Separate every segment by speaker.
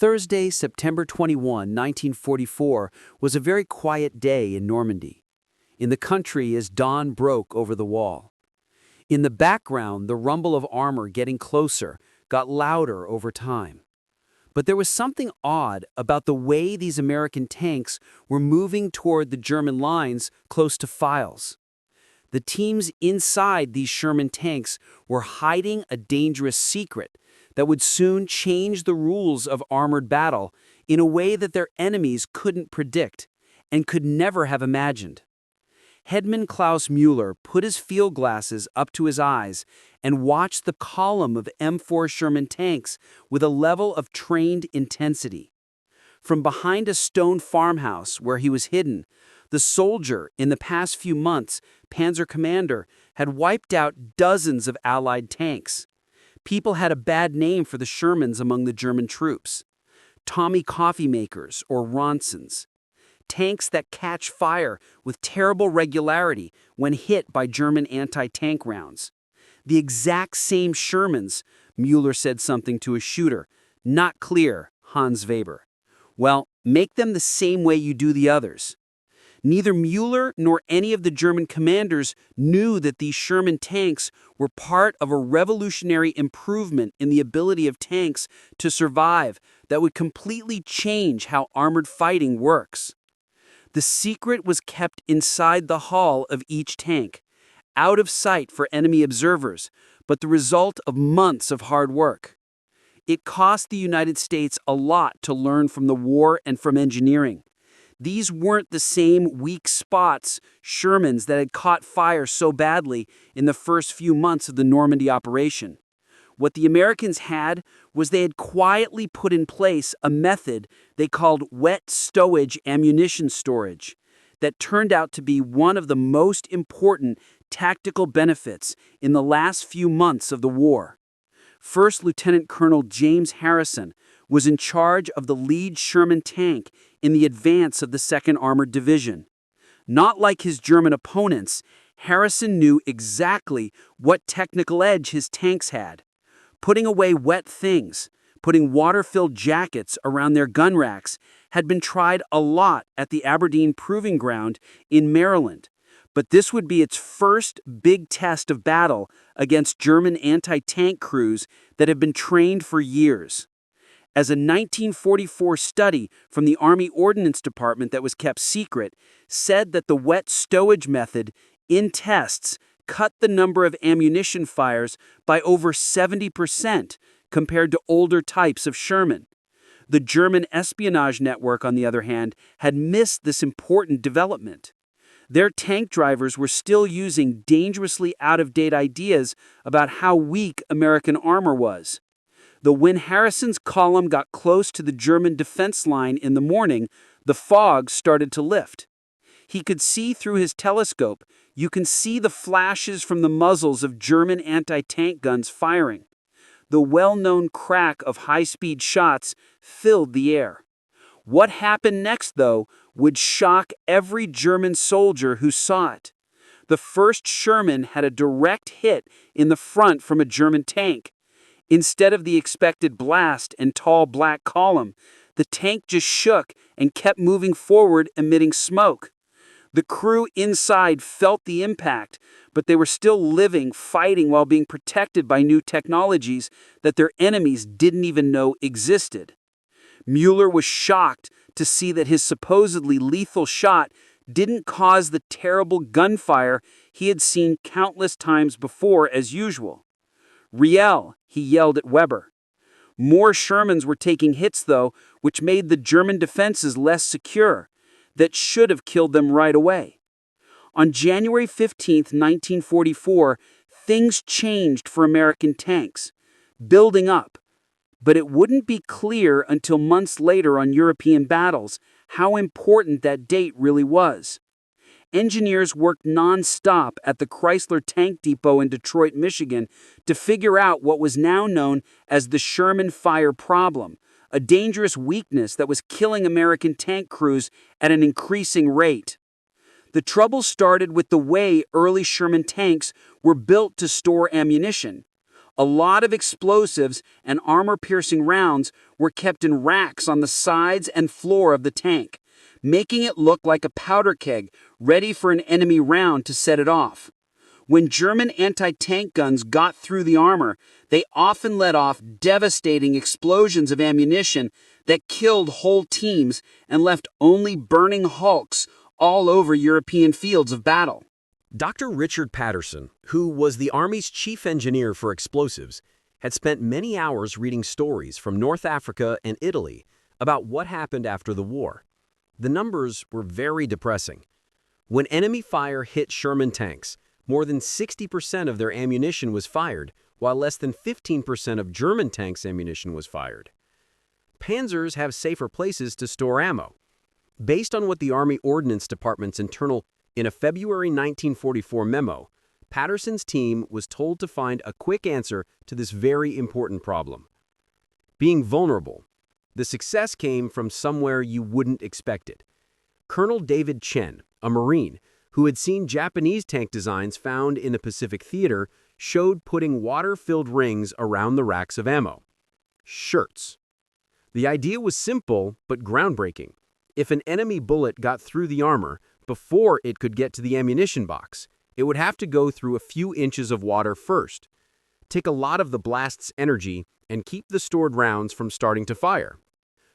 Speaker 1: Thursday, September 21, 1944, was a very quiet day in Normandy, in the country as dawn broke over the wall. In the background, the rumble of armor getting closer got louder over time. But there was something odd about the way these American tanks were moving toward the German lines close to Files. The teams inside these Sherman tanks were hiding a dangerous secret that would soon change the rules of armored battle in a way that their enemies couldn't predict and could never have imagined. Headman Klaus Müller put his field glasses up to his eyes and watched the column of M4 Sherman tanks with a level of trained intensity. From behind a stone farmhouse where he was hidden, the soldier, in the past few months, Panzer Commander, had wiped out dozens of Allied tanks. People had a bad name for the Shermans among the German troops. Tommy coffee makers, or Ronsons. Tanks that catch fire with terrible regularity when hit by German anti-tank rounds. The exact same Shermans, Müller said something to a shooter. Not clear, Hans Weber. Well, make them the same way you do the others. Neither Müller nor any of the German commanders knew that these Sherman tanks were part of a revolutionary improvement in the ability of tanks to survive that would completely change how armored fighting works. The secret was kept inside the hull of each tank, out of sight for enemy observers, but the result of months of hard work. It cost the United States a lot to learn from the war and from engineering. These weren't the same weak spots Shermans that had caught fire so badly in the first few months of the Normandy operation. What the Americans had was they had quietly put in place a method they called wet stowage ammunition storage that turned out to be one of the most important tactical benefits in the last few months of the war. First Lieutenant Colonel James Harrison was in charge of the lead Sherman tank in the advance of the 2nd Armored Division. Not like his German opponents, Harrison knew exactly what technical edge his tanks had. Putting away wet things, putting water-filled jackets around their gun racks had been tried a lot at the Aberdeen Proving Ground in Maryland, but this would be its first big test of battle against German anti-tank crews that had been trained for years. As a 1944 study from the Army Ordnance Department that was kept secret said that the wet stowage method in tests cut the number of ammunition fires by over 70% compared to older types of Sherman. The German espionage network, on the other hand, had missed this important development. Their tank drivers were still using dangerously out-of-date ideas about how weak American armor was. Though when Harrison's column got close to the German defense line in the morning, the fog started to lift. He could see through his telescope. You can see the flashes from the muzzles of German anti-tank guns firing. The well-known crack of high-speed shots filled the air. What happened next, though, would shock every German soldier who saw it. The first Sherman had a direct hit in the front from a German tank. Instead of the expected blast and tall black column, the tank just shook and kept moving forward, emitting smoke. The crew inside felt the impact, but they were still living, fighting while being protected by new technologies that their enemies didn't even know existed. Müller was shocked to see that his supposedly lethal shot didn't cause the terrible gunfire he had seen countless times before as usual. Riel, he yelled at Weber. More Shermans were taking hits, though, which made the German defenses less secure. That should have killed them right away. On January 15, 1944, things changed for American tanks, building up. But it wouldn't be clear until months later on European battles how important that date really was. Engineers worked non-stop at the Chrysler Tank Depot in Detroit, Michigan, to figure out what was now known as the Sherman fire problem, a dangerous weakness that was killing American tank crews at an increasing rate. The trouble started with the way early Sherman tanks were built to store ammunition. A lot of explosives and armor-piercing rounds were kept in racks on the sides and floor of the tank, making it look like a powder keg ready for an enemy round to set it off. When German anti-tank guns got through the armor, they often let off devastating explosions of ammunition that killed whole teams and left only burning hulks all over European fields of battle.
Speaker 2: Dr. Richard Patterson, who was the Army's chief engineer for explosives, had spent many hours reading stories from North Africa and Italy about what happened after the war. The numbers were very depressing. When enemy fire hit Sherman tanks, more than 60% of their ammunition was fired, while less than 15% of German tanks' ammunition was fired. Panzers have safer places to store ammo. Based on what the Army Ordnance Department's internal in a February 1944 memo, Patterson's team was told to find a quick answer to this very important problem. Being vulnerable. The success came from somewhere you wouldn't expect it. Colonel David Chen, a Marine, who had seen Japanese tank designs found in the Pacific Theater, showed putting water-filled rings around the racks of ammo. Shirts. The idea was simple but groundbreaking. If an enemy bullet got through the armor, before it could get to the ammunition box, it would have to go through a few inches of water first, take a lot of the blast's energy, and keep the stored rounds from starting to fire.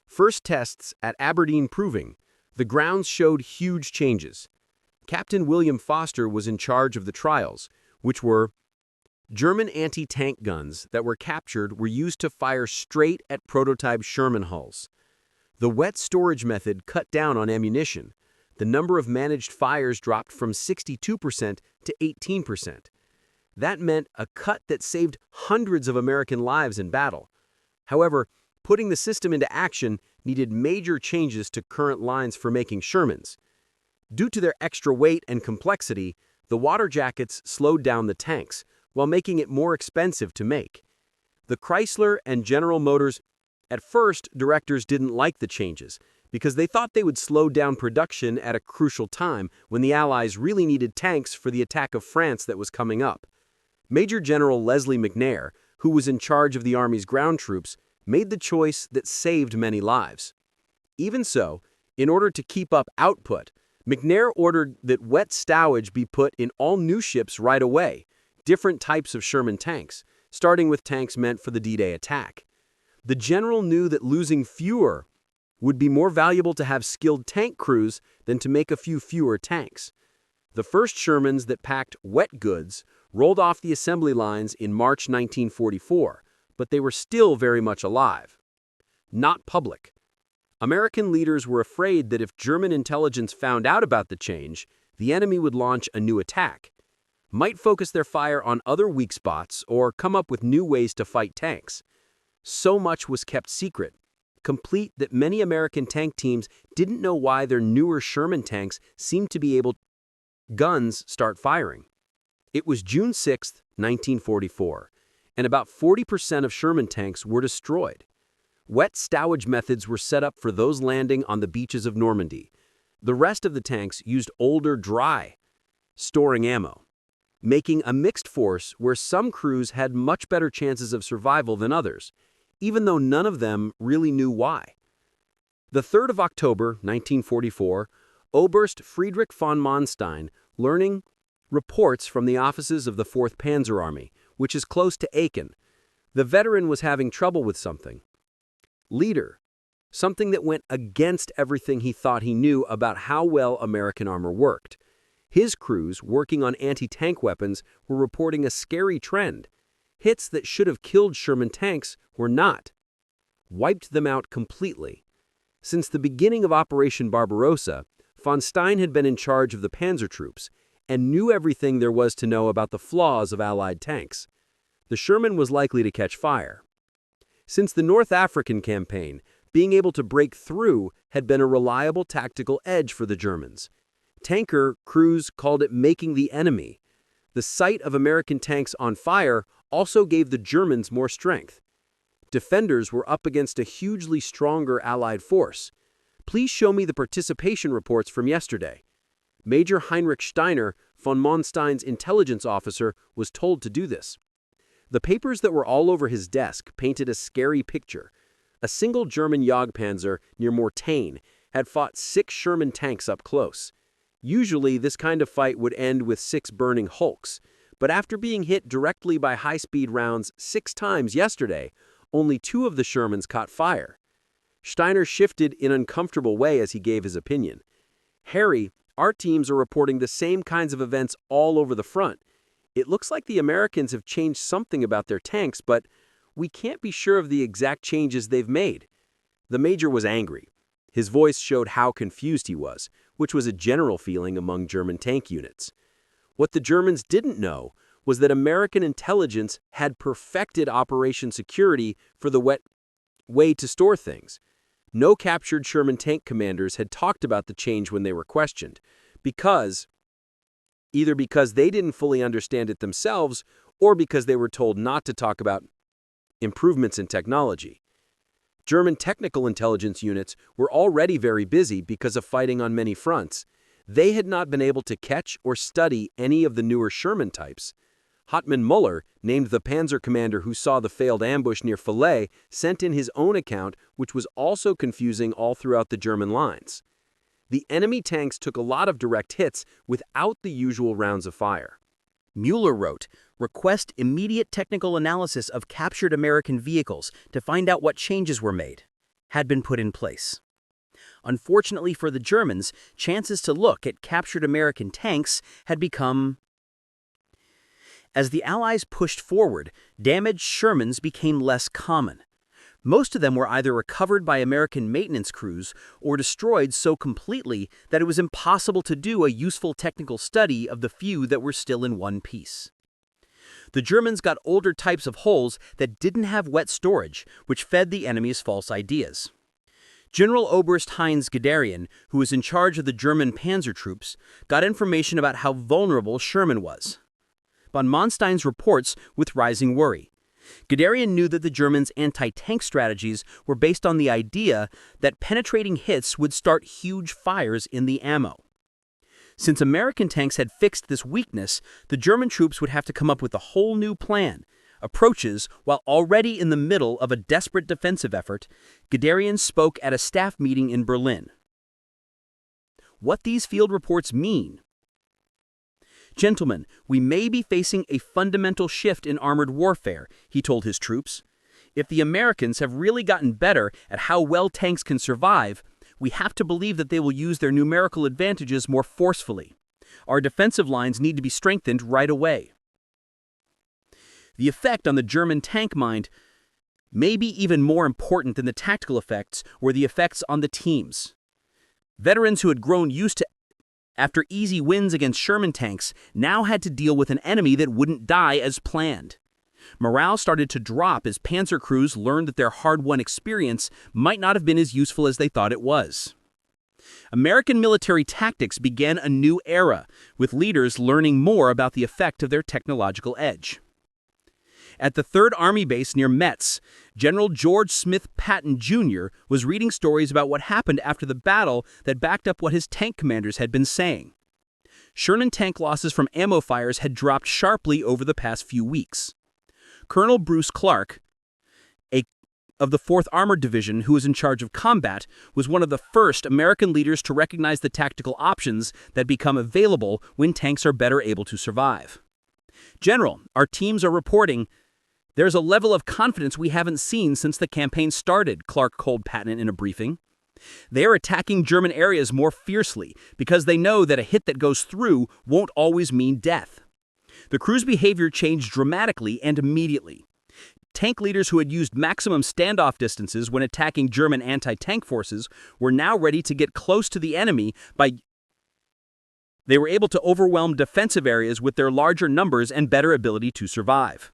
Speaker 2: First tests at Aberdeen proving, the grounds showed huge changes. Captain William Foster was in charge of the trials, which were German anti-tank guns that were captured were used to fire straight at prototype Sherman hulls. The wet storage method cut down on ammunition. The number of managed fires dropped from 62% to 18%. That meant a cut that saved hundreds of American lives in battle. However, putting the system into action needed major changes to current lines for making Shermans. Due to their extra weight and complexity, the water jackets slowed down the tanks, while making it more expensive to make. The Chrysler and General Motors. At first, directors didn't like the changes, because they thought they would slow down production at a crucial time when the Allies really needed tanks for the attack of France that was coming up. Major General Leslie McNair, who was in charge of the Army's ground troops, made the choice that saved many lives. Even so, in order to keep up output, McNair ordered that wet stowage be put in all new ships right away, different types of Sherman tanks, starting with tanks meant for the D-Day attack. The general knew that losing fewer would be more valuable to have skilled tank crews than to make a few fewer tanks. The first Shermans that packed wet goods rolled off the assembly lines in March 1944, but they were still very much alive. Not public. American leaders were afraid that if German intelligence found out about the change, the enemy would launch a new attack, might focus their fire on other weak spots, or come up with new ways to fight tanks. So much was kept secret, complete that many American tank teams didn't know why their newer Sherman tanks seemed to be able to guns start firing. It was June 6, 1944, and about 40% of Sherman tanks were destroyed. Wet stowage methods were set up for those landing on the beaches of Normandy. The rest of the tanks used older dry, storing ammo, making a mixed force where some crews had much better chances of survival than others, even though none of them really knew why. The 3rd of October, 1944, Oberst Friedrich von Manstein, learning reports from the offices of the 4th Panzer Army, which is close to Aachen. The veteran was having trouble with something. Leader, something that went against everything he thought he knew about how well American armor worked. His crews, working on anti-tank weapons, were reporting a scary trend. Hits that should have killed Sherman tanks were not. Wiped them out completely. Since the beginning of Operation Barbarossa, von Stein had been in charge of the panzer troops and knew everything there was to know about the flaws of Allied tanks. The Sherman was likely to catch fire. Since the North African campaign, being able to break through had been a reliable tactical edge for the Germans. Tanker crews called it making the enemy. The sight of American tanks on fire also gave the Germans more strength. Defenders were up against a hugely stronger Allied force. Please show me the participation reports from yesterday. Major Heinrich Steiner, von Manstein's intelligence officer, was told to do this. The papers that were all over his desk painted a scary picture. A single German Jagdpanzer near Mortain had fought 6 Sherman tanks up close. Usually, this kind of fight would end with 6 burning hulks, but after being hit directly by high-speed rounds 6 times yesterday, only 2 of the Shermans caught fire. Steiner shifted in an uncomfortable way as he gave his opinion. "Harry, our teams are reporting the same kinds of events all over the front. It looks like the Americans have changed something about their tanks, but we can't be sure of the exact changes they've made." The major was angry. His voice showed how confused he was, which was a general feeling among German tank units. What the Germans didn't know was that American intelligence had perfected Operation Security for the way to store things. No captured Sherman tank commanders had talked about the change when they were questioned, either because they didn't fully understand it themselves or because they were told not to talk about improvements in technology. German technical intelligence units were already very busy because of fighting on many fronts. They had not been able to catch or study any of the newer Sherman types. Hauptmann Müller, named the panzer commander who saw the failed ambush near Falaise, sent in his own account, which was also confusing all throughout the German lines. The enemy tanks took a lot of direct hits without the usual rounds of fire.
Speaker 3: Mueller wrote, "Request immediate technical analysis of captured American vehicles to find out what changes were made," had been put in place. Unfortunately for the Germans, chances to look at captured American tanks had become. As the Allies pushed forward, damaged Shermans became less common. Most of them were either recovered by American maintenance crews or destroyed so completely that it was impossible to do a useful technical study of the few that were still in one piece. The Germans got older types of hulls that didn't have wet storage, which fed the enemy's false ideas. General Oberst Heinz Guderian, who was in charge of the German panzer troops, got information about how vulnerable Sherman was. Von Manstein's reports with rising worry. Guderian knew that the Germans' anti-tank strategies were based on the idea that penetrating hits would start huge fires in the ammo. Since American tanks had fixed this weakness, the German troops would have to come up with a whole new plan. Approaches, while already in the middle of a desperate defensive effort, Guderian spoke at a staff meeting in Berlin. What these field reports mean. "Gentlemen, we may be facing a fundamental shift in armored warfare," he told his troops. "If the Americans have really gotten better at how well tanks can survive, we have to believe that they will use their numerical advantages more forcefully. Our defensive lines need to be strengthened right away." The effect on the German tank mind may be even more important than the tactical effects were the effects on the teams. Veterans who had grown used to after easy wins against Sherman tanks now had to deal with an enemy that wouldn't die as planned. Morale started to drop as panzer crews learned that their hard-won experience might not have been as useful as they thought it was. American military tactics began a new era, with leaders learning more about the effect of their technological edge. At the 3rd Army Base near Metz, General George Smith Patton Jr. was reading stories about what happened after the battle that backed up what his tank commanders had been saying. Sherman tank losses from ammo fires had dropped sharply over the past few weeks. Colonel Bruce Clark, of the 4th Armored Division, who was in charge of combat, was one of the first American leaders to recognize the tactical options that become available when tanks are better able to survive. "General, our teams are reporting there's a level of confidence we haven't seen since the campaign started," Clark told Patton in a briefing. "They are attacking German areas more fiercely because they know that a hit that goes through won't always mean death." The crew's behavior changed dramatically and immediately. Tank leaders who had used maximum standoff distances when attacking German anti-tank forces were now ready to get close to the enemy They were able to overwhelm defensive areas with their larger numbers and better ability to survive.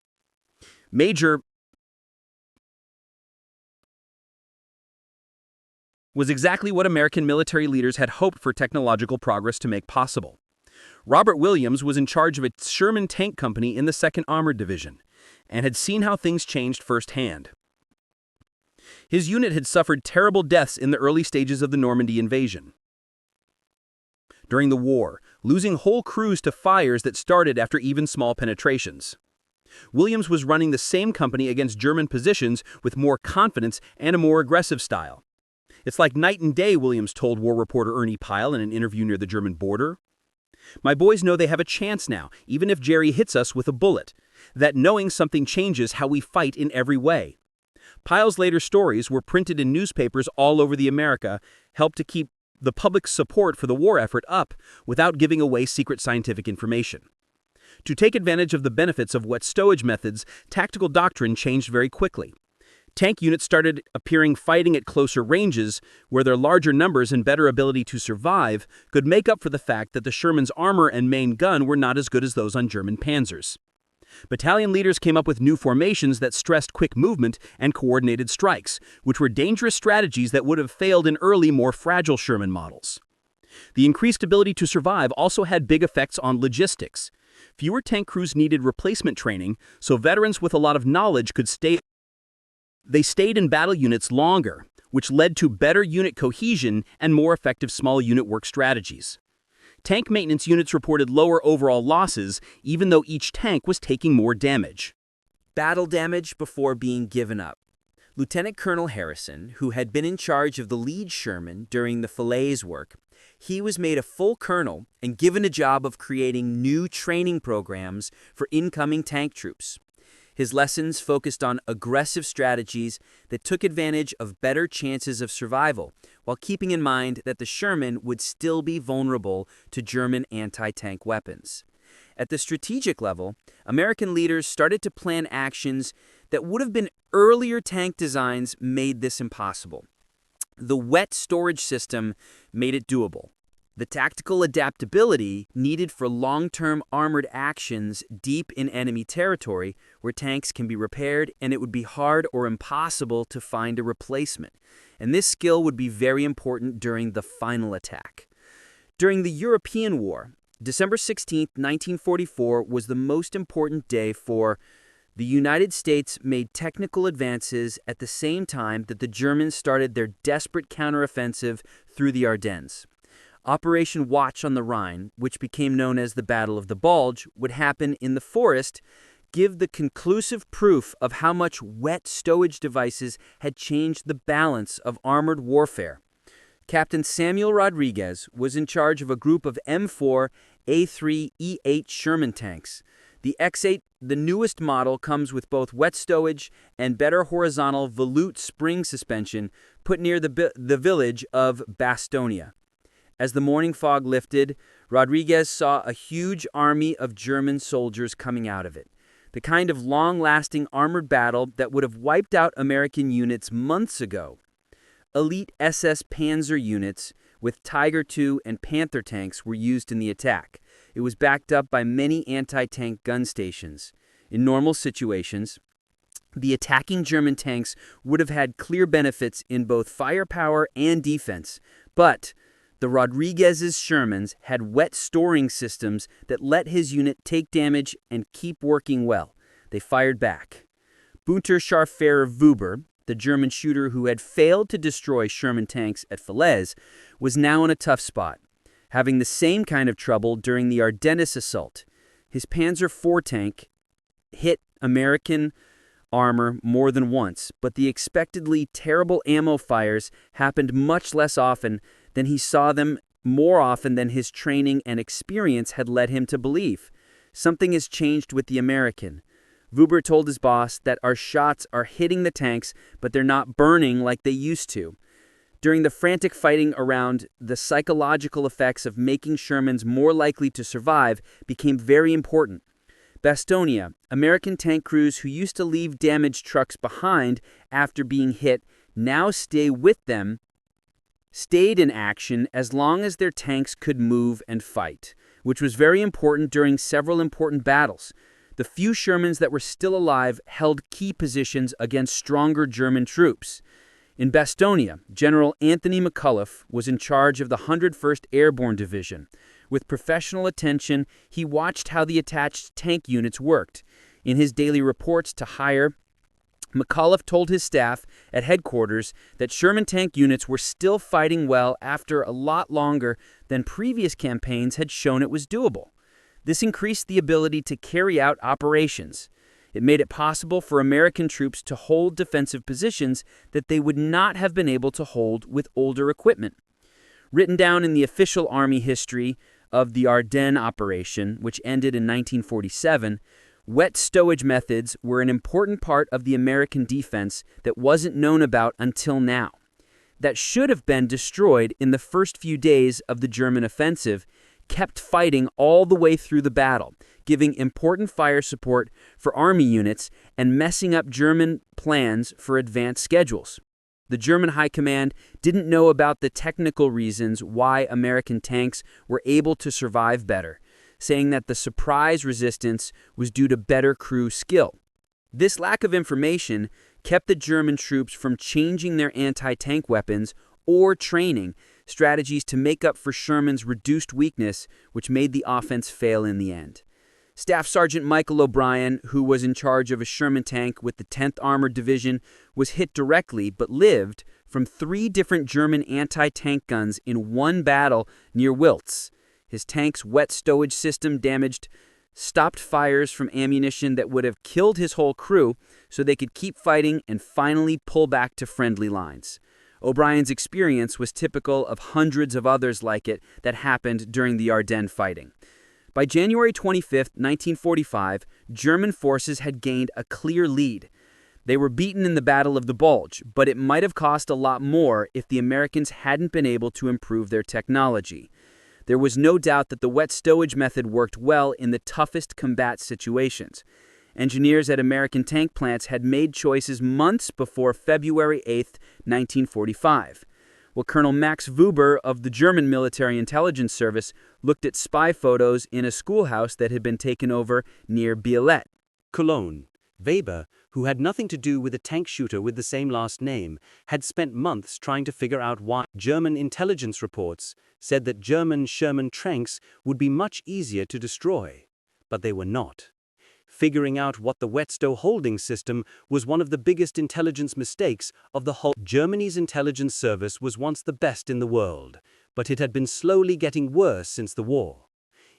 Speaker 3: Was exactly what American military leaders had hoped for technological progress to make possible. Robert Williams was in charge of a Sherman tank company in the 2nd Armored Division, and had seen how things changed firsthand. His unit had suffered terrible deaths in the early stages of the Normandy invasion. During the war, losing whole crews to fires that started after even small penetrations. Williams was running the same company against German positions with more confidence and a more aggressive style. "It's like night and day," Williams told war reporter Ernie Pyle in an interview near the German border. "My boys know they have a chance now, even if Jerry hits us with a bullet. That knowing something changes how we fight in every way." Pyle's later stories were printed in newspapers all over the America, helped to keep the public's support for the war effort up without giving away secret scientific information. To take advantage of the benefits of wet stowage methods, tactical doctrine changed very quickly. Tank units started appearing fighting at closer ranges, where their larger numbers and better ability to survive could make up for the fact that the Sherman's armor and main gun were not as good as those on German panzers. Battalion leaders came up with new formations that stressed quick movement and coordinated strikes, which were dangerous strategies that would have failed in early, more fragile Sherman models. The increased ability to survive also had big effects on logistics. Fewer tank crews needed replacement training, so veterans with a lot of knowledge could stay. They stayed in battle units longer, which led to better unit cohesion and more effective small unit work strategies. Tank maintenance units reported lower overall losses, even though each tank was taking more damage.
Speaker 1: Battle damage before being given up. Lieutenant Colonel Harrison, who had been in charge of the lead Sherman during the Falaise work, he was made a full colonel and given a job of creating new training programs for incoming tank troops. His lessons focused on aggressive strategies that took advantage of better chances of survival, while keeping in mind that the Sherman would still be vulnerable to German anti-tank weapons. At the strategic level, American leaders started to plan actions that would have been earlier tank designs made this impossible. The wet storage system made it doable. The tactical adaptability needed for long-term armored actions deep in enemy territory where tanks can be repaired and it would be hard or impossible to find a replacement. And this skill would be very important during the final attack. During the European War, December 16, 1944 was the most important day for the United States made technical advances at the same time that the Germans started their desperate counteroffensive through the Ardennes. Operation Watch on the Rhine, which became known as the Battle of the Bulge, would happen in the forest, give the conclusive proof of how much wet stowage devices had changed the balance of armored warfare. Captain Samuel Rodriguez was in charge of a group of M4 A3 E8 Sherman tanks. The X8, the newest model, comes with both wet stowage and better horizontal volute spring suspension put near the village of Bastonia. As the morning fog lifted, Rodriguez saw a huge army of German soldiers coming out of it. The kind of long-lasting armored battle that would have wiped out American units months ago. Elite SS Panzer units with Tiger II and Panther tanks were used in the attack. It was backed up by many anti-tank gun stations. In normal situations, the attacking German tanks would have had clear benefits in both firepower and defense, but the Rodriguez's Shermans had wet storing systems that let his unit take damage and keep working well. They fired back. Bunterscharführer Weber, the German shooter who had failed to destroy Sherman tanks at Falaise, was now in a tough spot, having the same kind of trouble during the Ardennes assault. His Panzer IV tank hit American armor more than once, but the expectedly terrible ammo fires happened much less often than he saw them, more often than his training and experience had led him to believe. Something has changed with the American. Weber told his boss that our shots are hitting the tanks, but they're not burning like they used to. During the frantic fighting around, the psychological effects of making Shermans more likely to survive became very important. Bastonia, American tank crews who used to leave damaged trucks behind after being hit now stayed in action as long as their tanks could move and fight, which was very important during several important battles. The few Shermans that were still alive held key positions against stronger German troops. In Bastonia, General Anthony McCullough was in charge of the 101st Airborne Division. With professional attention, he watched how the attached tank units worked. In his daily reports to higher, McCullough told his staff at headquarters that Sherman tank units were still fighting well after a lot longer than previous campaigns had shown it was doable. This increased the ability to carry out operations.
Speaker 4: It made it possible for American troops to hold defensive positions that they would not have been able to hold with older equipment. Written down in the official Army history of the Ardennes operation, which ended in 1947, wet stowage methods were an important part of the American defense that wasn't known about until now. That should have been destroyed in the first few days of the German offensive, kept fighting all the way through the battle, giving important fire support for Army units and messing up German plans for advance schedules. The German High Command didn't know about the technical reasons why American tanks were able to survive better, saying that the surprise resistance was due to better crew skill. This lack of information kept the German troops from changing their anti-tank weapons or training strategies to make up for Sherman's reduced weakness, which made the offense fail in the end. Staff Sergeant Michael O'Brien, who was in charge of a Sherman tank with the 10th Armored Division, was hit directly but lived from 3 different German anti-tank guns in one battle near Wiltz. His tank's wet stowage system damaged stopped fires from ammunition that would have killed his whole crew, so they could keep fighting and finally pull back to friendly lines. O'Brien's experience was typical of hundreds of others like it that happened during the Ardennes fighting. By January 25, 1945, German forces had gained a clear lead. They were beaten in the Battle of the Bulge, but it might have cost a lot more if the Americans hadn't been able to improve their technology. There was no doubt that the wet stowage method worked well in the toughest combat situations. Engineers at American tank plants had made choices months before February 8, 1945. Well, Colonel Max Weber of the German Military Intelligence Service looked at spy photos in a schoolhouse that had been taken over near Biellet.
Speaker 3: Cologne. Weber, who had nothing to do with a tank shooter with the same last name, had spent months trying to figure out why. German intelligence reports said that German Sherman tanks would be much easier to destroy, but they were not. Figuring out what the wet stow holding system was one of the biggest intelligence mistakes of the whole. Germany's intelligence service was once the best in the world, but it had been slowly getting worse since the war.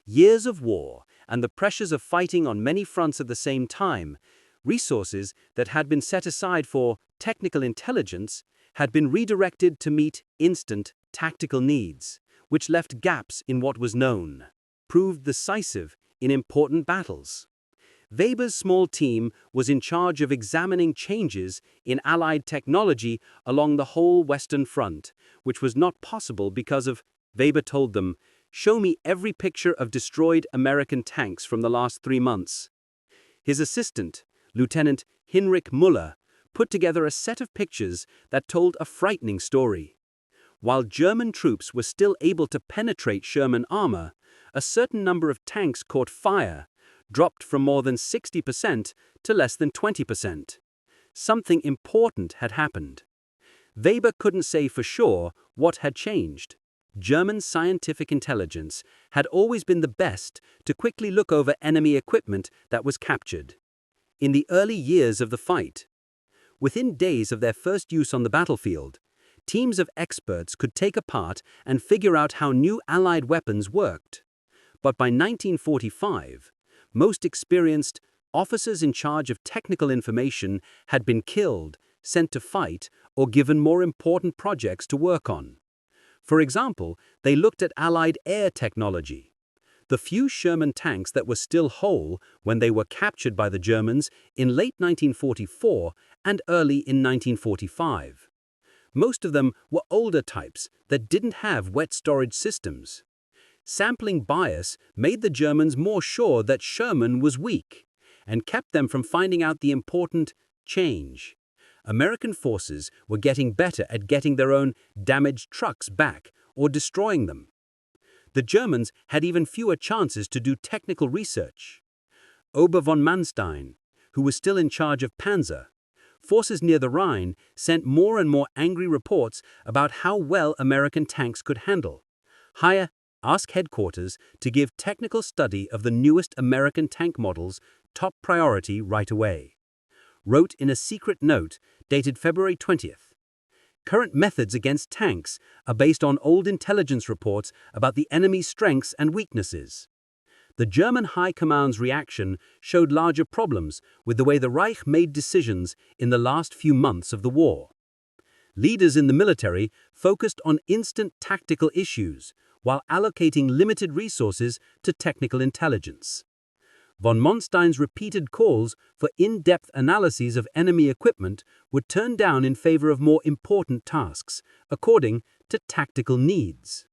Speaker 3: Years of war and the pressures of fighting on many fronts at the same time, resources that had been set aside for technical intelligence had been redirected to meet instant tactical needs, which left gaps in what was known, proved decisive in important battles. Weber's small team was in charge of examining changes in Allied technology along the whole Western Front, which was not possible because of, Weber told them, "Show me every picture of destroyed American tanks from the last 3 months." His assistant, Lieutenant Hinrich Müller, put together a set of pictures that told a frightening story. While German troops were still able to penetrate Sherman armor, a certain number of tanks caught fire, dropped from more than 60% to less than 20%. Something important had happened. Weber couldn't say for sure what had changed. German scientific intelligence had always been the best to quickly look over enemy equipment that was captured. In the early years of the fight, within days of their first use on the battlefield, teams of experts could take apart and figure out how new Allied weapons worked. But by 1945, most experienced officers in charge of technical information had been killed, sent to fight, or given more important projects to work on. For example, they looked at Allied air technology. The few Sherman tanks that were still whole when they were captured by the Germans in late 1944 and early in 1945. Most of them were older types that didn't have wet storage systems. Sampling bias made the Germans more sure that Sherman was weak and kept them from finding out the important change. American forces were getting better at getting their own damaged trucks back or destroying them. The Germans had even fewer chances to do technical research. Ober von Manstein, who was still in charge of Panzer, forces near the Rhine sent more and more angry reports about how well American tanks could handle. Ask headquarters to give technical study of the newest American tank models top priority right away. Wrote in a secret note dated February 20th. Current methods against tanks are based on old intelligence reports about the enemy's strengths and weaknesses.
Speaker 5: The German High Command's reaction showed larger problems with the way the Reich made decisions in the last few months of the war. Leaders in the military focused on instant tactical issues while allocating limited resources to technical intelligence. Von Manstein's repeated calls for in-depth analyses of enemy equipment were turned down in favor of more important tasks, according to tactical needs.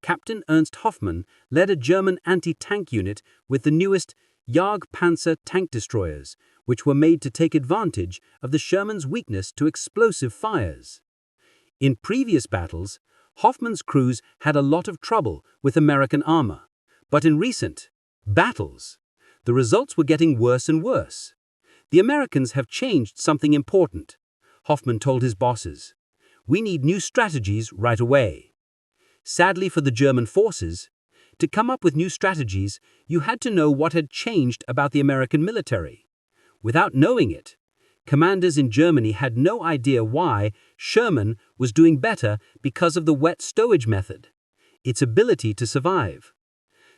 Speaker 5: Captain Ernst Hoffmann led a German anti-tank unit with the newest Jagdpanzer tank destroyers, which were made to take advantage of the Sherman's weakness to explosive fires. In previous battles, Hoffmann's crews had a lot of trouble with American armor, but in recent battles, the results were getting worse and worse. The Americans have changed something important, Hoffmann told his bosses. We need new strategies right away. Sadly for the German forces, to come up with new strategies, you had to know what had changed about the American military. Without knowing it, commanders in Germany had no idea why Sherman was doing better because of the wet stowage method, its ability to survive.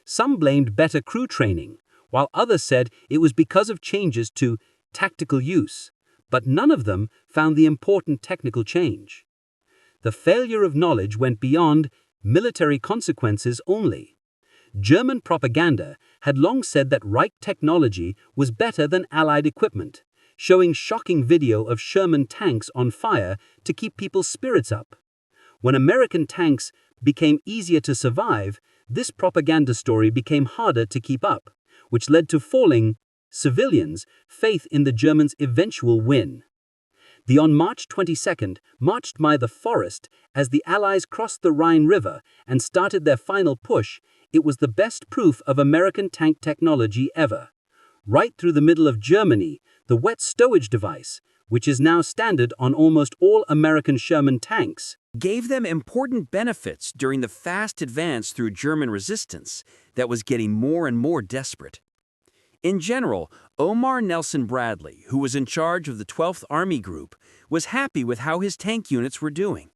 Speaker 5: Some blamed better crew training, while others said it was because of changes to tactical use, but none of them found the important technical change. The failure of knowledge went beyond military consequences only. German propaganda had long said that Reich technology was better than Allied equipment, showing shocking video of Sherman tanks on fire to keep people's spirits up. When American tanks became easier to survive, this propaganda story became harder to keep up, which led to falling civilians' faith in the Germans' eventual win. The on March 22nd marched by the forest as the Allies crossed the Rhine River and started their final push. It was the best proof of American tank technology ever. Right through the middle of Germany, the wet stowage device, which is now standard on almost all American Sherman tanks,
Speaker 1: gave them important benefits during the fast advance through German resistance that was getting more and more desperate. In general, Omar Nelson Bradley, who was in charge of the 12th Army Group, was happy with how his tank units were doing.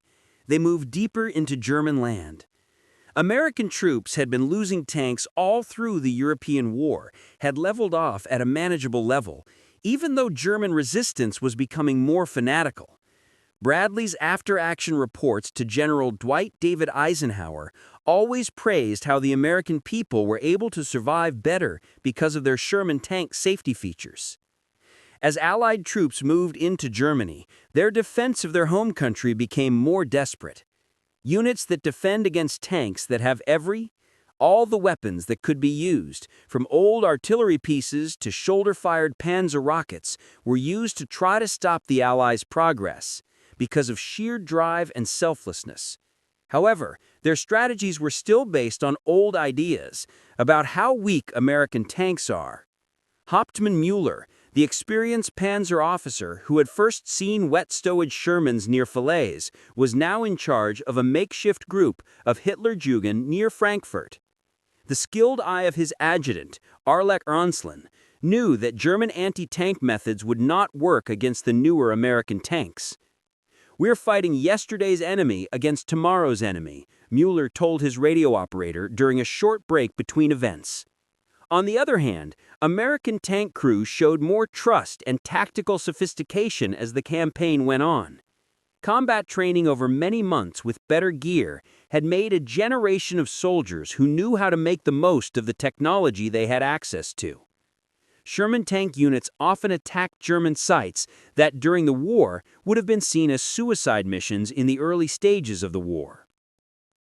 Speaker 1: They moved deeper into German land. American troops had been losing tanks all through the European War, had leveled off at a manageable level, even though German resistance was becoming more fanatical. Bradley's after-action reports to General Dwight David Eisenhower always praised how the American people were able to survive better because of their Sherman tank safety features. As Allied troops moved into Germany, their defense of their home country became more desperate. Units that defend against tanks that have all the weapons that could be used, from old artillery pieces to shoulder-fired Panzer rockets, were used to try to stop the Allies' progress because of sheer drive and selflessness. However, their strategies were still based on old ideas about how weak American tanks are. Hauptmann Müller, the experienced Panzer officer who had first seen wet stowage Shermans near Falaise, was now in charge of a makeshift group of Hitlerjugend near Frankfurt. The skilled eye of his adjutant, Arlek Ronslin, knew that German anti-tank methods would not work against the newer American tanks. "We're fighting yesterday's enemy against tomorrow's enemy," Müller told his radio operator during a short break between events. On the other hand, American tank crews showed more trust and tactical sophistication as the campaign went on. Combat training over many months with better gear had made a generation of soldiers who knew how to make the most of the technology they had access to. Sherman tank units often attacked German sites that during the war would have been seen as suicide missions in the early stages of the war.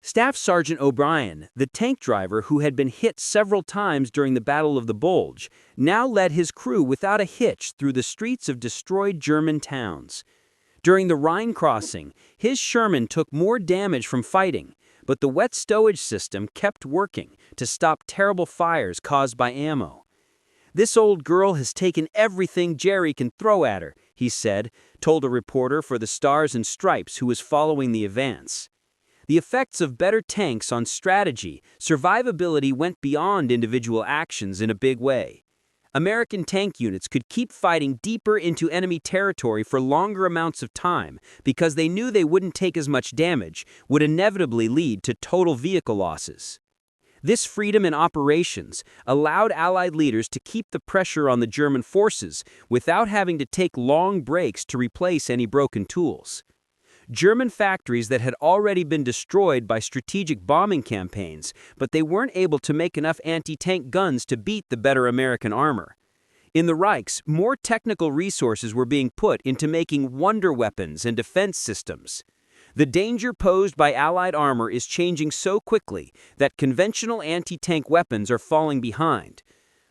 Speaker 1: Staff Sergeant O'Brien, the tank driver who had been hit several times during the Battle of the Bulge, now led his crew without a hitch through the streets of destroyed German towns. During the Rhine crossing, his Sherman took more damage from fighting, but the wet stowage system kept working to stop terrible fires caused by ammo. "This old girl has taken everything Jerry can throw at her," he said, told a reporter for the Stars and Stripes who was following the advance. The effects of better tanks on strategy, survivability went beyond individual actions in a big way. American tank units could keep fighting deeper into enemy territory for longer amounts of time because they knew they wouldn't take as much damage, would inevitably lead to total vehicle losses.
Speaker 4: This freedom in operations allowed Allied leaders to keep the pressure on the German forces without having to take long breaks to replace any broken tools. German factories that had already been destroyed by strategic bombing campaigns, but they weren't able to make enough anti-tank guns to beat the better American armor. In the Reichs, more technical resources were being put into making wonder weapons and defense systems. The danger posed by Allied armor is changing so quickly that conventional anti-tank weapons are falling behind.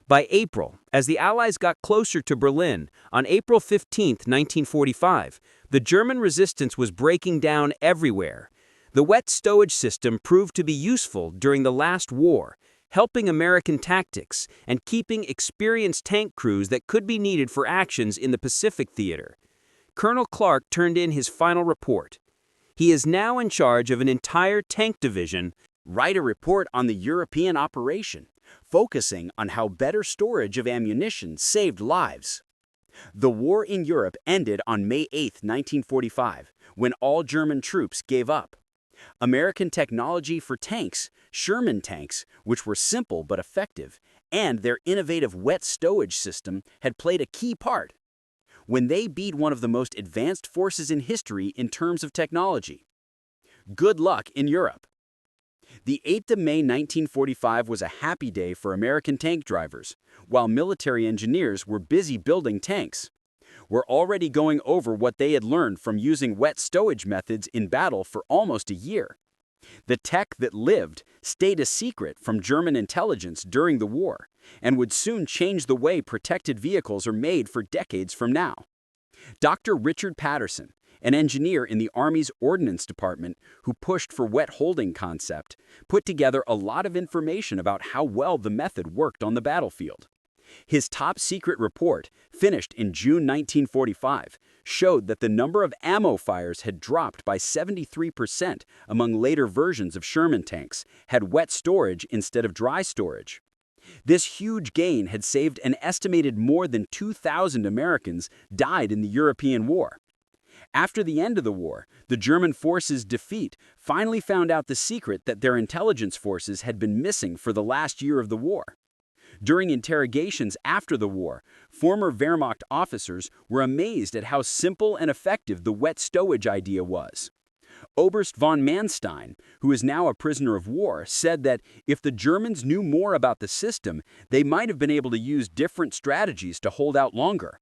Speaker 4: By April, as the Allies got closer to Berlin, on April 15, 1945, the German resistance was breaking down everywhere. The wet stowage system proved to be useful during the last war, helping American tactics and keeping experienced tank crews that could be needed for actions in the Pacific theater. Colonel Clark turned in his final report. He is now in charge of an entire tank division.
Speaker 3: Write a report on the European operation, focusing on how better storage of ammunition saved lives. The war in Europe ended on May 8, 1945, when all German troops gave up. American technology for tanks, Sherman tanks, which were simple but effective, and their innovative wet stowage system had played a key part. When they beat one of the most advanced forces in history in terms of technology. Good luck in Europe. The 8th of May 1945 was a happy day for American tank drivers, while military engineers were busy building tanks. We're already going over what they had learned from using wet stowage methods in battle for almost a year. The tech that lived stayed a secret from German intelligence during the war, and would soon change the way protected vehicles are made for decades from now. Dr. Richard Patterson, an engineer in the Army's Ordnance Department who pushed for wet holding concept, put together a lot of information about how well the method worked on the battlefield. His top-secret report, finished in June 1945, showed that the number of ammo fires had dropped by 73% among later versions of Sherman tanks, had wet storage instead of dry storage. This huge gain had saved an estimated more than 2,000 Americans died in the European War. After the end of the war, the German forces' defeat finally found out the secret that their intelligence forces had been missing for the last year of the war. During interrogations after the war, former Wehrmacht officers were amazed at how simple and effective the wet stowage idea was. Oberst von Manstein, who is now a prisoner of war, said that if the Germans knew more about the system, they might have been able to use different strategies to hold out longer.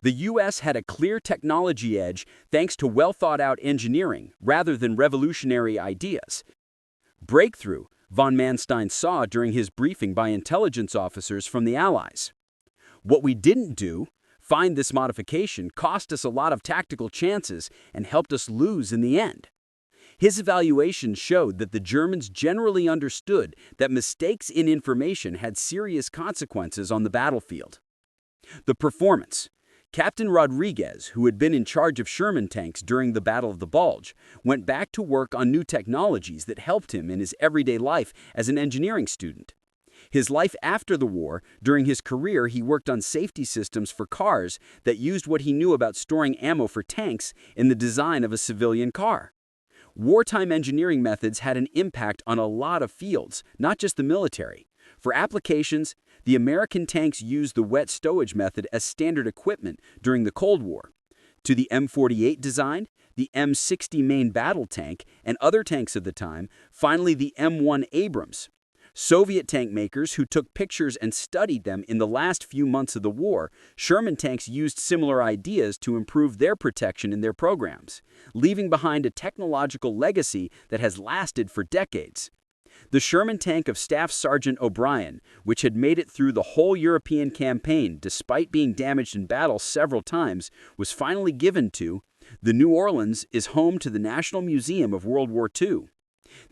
Speaker 3: The U.S. had a clear technology edge thanks to well-thought-out engineering rather than revolutionary ideas. Breakthrough, von Manstein saw during his briefing by intelligence officers from the Allies. What we didn't do, find this modification, cost us a lot of tactical chances and helped us lose in the end. His evaluation showed that the Germans generally understood that mistakes in information had serious consequences on the battlefield. The performance. Captain Rodriguez, who had been in charge of Sherman tanks during the Battle of the Bulge, went back to work on new technologies that helped him in his everyday life as an engineering student. His life after the war, during his career he worked on safety systems for cars that used what he knew about storing ammo for tanks in the design of a civilian car. Wartime engineering methods had an impact on a lot of fields, not just the military. For applications, the American tanks used the wet stowage method as standard equipment during the Cold War. To the M48 design, the M60 main battle tank, and other tanks of the time, finally the M1 Abrams. Soviet tank makers who took pictures and studied them in the last few months of the war, Sherman tanks used similar ideas to improve their protection in their programs, leaving behind a technological legacy that has lasted for decades. The Sherman tank of Staff Sergeant O'Brien, which had made it through the whole European campaign despite being damaged in battle several times, was finally given to. The New Orleans is home to the National Museum of World War II.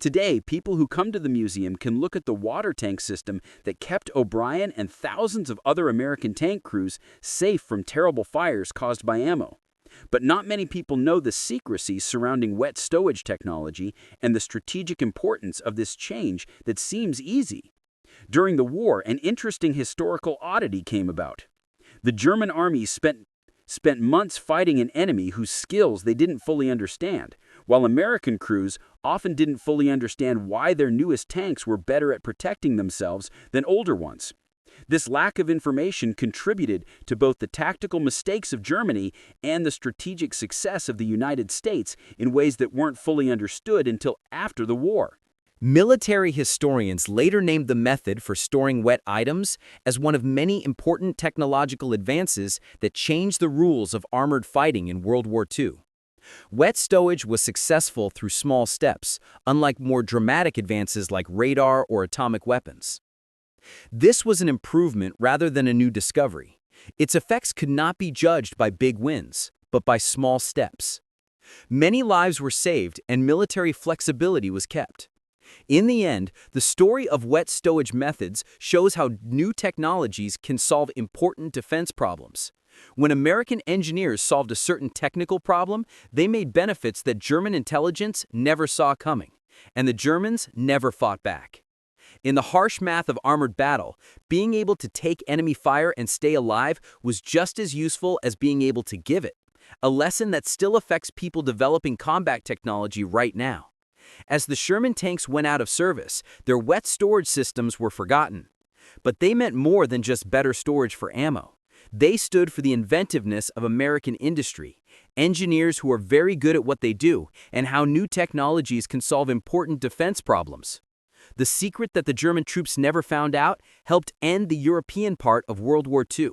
Speaker 3: Today, people who come to the museum can look at the water tank system that kept O'Brien and thousands of other American tank crews safe from terrible fires caused by ammo. But not many people know the secrecy surrounding wet stowage technology and the strategic importance of this change that seems easy. During the war, an interesting historical oddity came about. The German army spent months fighting an enemy whose skills they didn't fully understand,
Speaker 4: while American crews often didn't fully understand why their newest tanks were better at protecting themselves than older ones. This lack of information contributed to both the tactical mistakes of Germany and the strategic success of the United States in ways that weren't fully understood until after the war.
Speaker 3: Military historians later named the method for storing wet items as one of many important technological advances that changed the rules of armored fighting in World War II. Wet stowage was successful through small steps, unlike more dramatic advances like radar or atomic weapons. This was an improvement rather than a new discovery. Its effects could not be judged by big wins, but by small steps. Many lives were saved and military flexibility was kept. In the end, the story of wet stowage methods shows how new technologies can solve important defense problems. When American engineers solved a certain technical problem, they made benefits that German intelligence never saw coming, and the Germans never fought back. In the harsh math of armored battle, being able to take enemy fire and stay alive was just as useful as being able to give it, a lesson that still affects people developing combat technology right now. As the Sherman tanks went out of service, their wet storage systems were forgotten. But they meant more than just better storage for ammo. They stood for the inventiveness of American industry, engineers who are very good at what they do, and how new technologies can solve important defense problems. The secret that the German troops never found out helped end the European part of World War II.